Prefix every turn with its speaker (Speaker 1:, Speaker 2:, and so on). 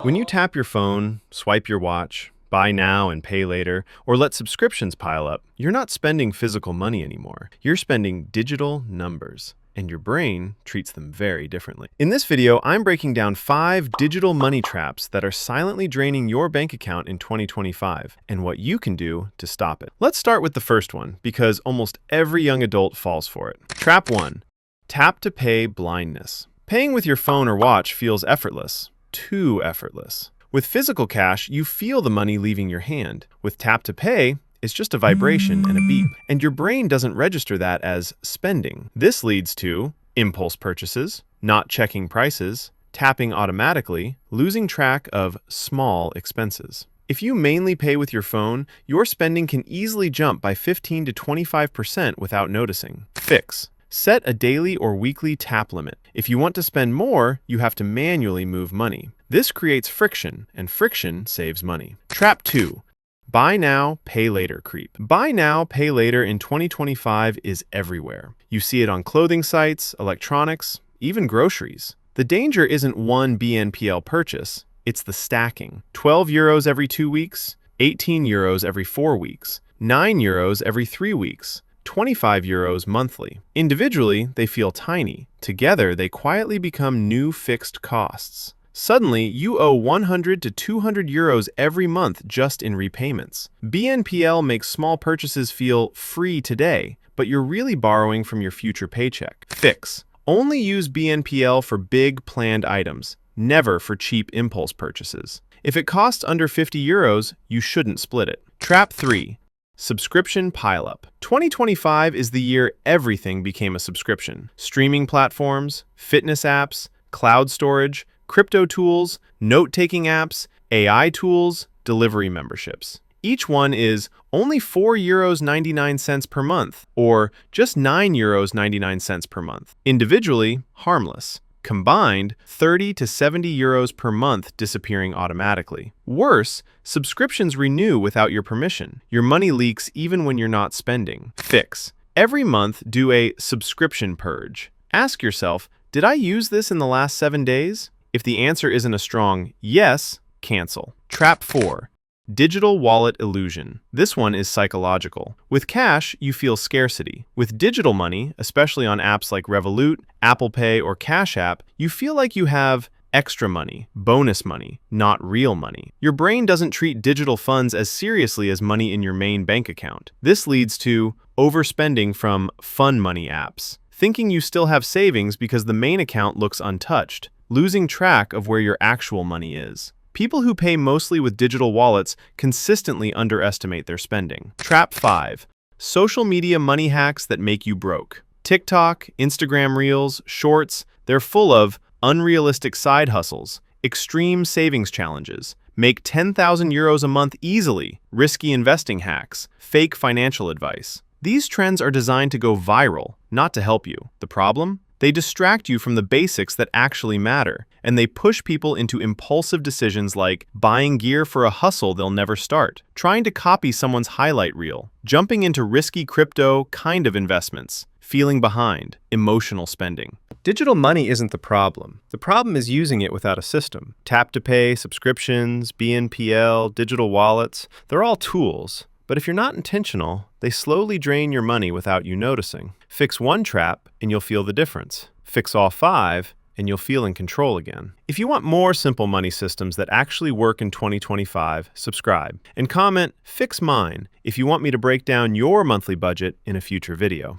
Speaker 1: When you tap your phone, swipe your watch, buy now and pay later, or let subscriptions pile up, you're not spending physical money anymore. You're spending digital numbers, and your brain treats them very differently. In this video, I'm breaking down 5 digital money traps that are silently draining your bank account in 2025, and what you can do to stop it. Let's start with the first one, because almost every young adult falls for it. Trap 1. Tap to pay blindness. Paying with your phone or watch feels effortless. Too effortless. With physical cash, you feel the money leaving your hand. With tap to pay, it's just a vibration and a beep, and your brain doesn't register that as spending. This leads to impulse purchases, not checking prices, tapping automatically, losing track of small expenses. If you mainly pay with your phone, your spending can easily jump by 15 to 25% without noticing. Fix. Set a daily or weekly tap limit. If you want to spend more, you have to manually move money. This creates friction, and friction saves money. Trap 2. Buy now, pay later creep. Buy now, pay later in 2025 is everywhere. You see it on clothing sites, electronics, even groceries. The danger isn't one BNPL purchase, it's the stacking. 12 euros every 2 weeks, 18 euros every 4 weeks, 9 euros every 3 weeks. 25 euros monthly. Individually, they feel tiny. Together, they quietly become new fixed costs. Suddenly, you owe 100 to 200 euros every month just in repayments. BNPL makes small purchases feel free today, but you're really borrowing from your future paycheck. Fix. Only use BNPL for big planned items, never for cheap impulse purchases. If it costs under 50 euros, you shouldn't split it. Trap 3. Subscription pileup. 2025 is the year everything became a subscription. Streaming platforms, fitness apps, cloud storage, crypto tools, note-taking apps, AI tools, delivery memberships. Each one is only 4.99 euros per month, or just 9.99 euros per month. Individually, harmless. Combined, 30 to 70 euros per month disappearing automatically. Worse, subscriptions renew without your permission. Your money leaks even when you're not spending. Fix. Every month, do a subscription purge. Ask yourself, did I use this in the last 7 days? If the answer isn't a strong yes, cancel. Trap 4. Digital wallet illusion. This one is psychological. With cash, you feel scarcity. With digital money, especially on apps like Revolut, Apple Pay, or Cash App, you feel like you have extra money, bonus money, not real money. Your brain doesn't treat digital funds as seriously as money in your main bank account. This leads to overspending from fun money apps, thinking you still have savings because the main account looks untouched, losing track of where your actual money is. People who pay mostly with digital wallets consistently underestimate their spending. Trap 5. Social media money hacks that make you broke. TikTok, Instagram Reels, Shorts, they're full of unrealistic side hustles, extreme savings challenges, make 10,000 euros a month easily, risky investing hacks, fake financial advice. These trends are designed to go viral, not to help you. The problem? They distract you from the basics that actually matter, and they push people into impulsive decisions like buying gear for a hustle they'll never start, trying to copy someone's highlight reel, jumping into risky crypto kind of investments, feeling behind, emotional spending. Digital money isn't the problem. The problem is using it without a system. Tap to pay, subscriptions, BNPL, digital wallets, they're all tools. But if you're not intentional, they slowly drain your money without you noticing. Fix one trap, and you'll feel the difference. Fix all 5, and you'll feel in control again. If you want more simple money systems that actually work in 2025, subscribe. And comment, "Fix mine," if you want me to break down your monthly budget in a future video.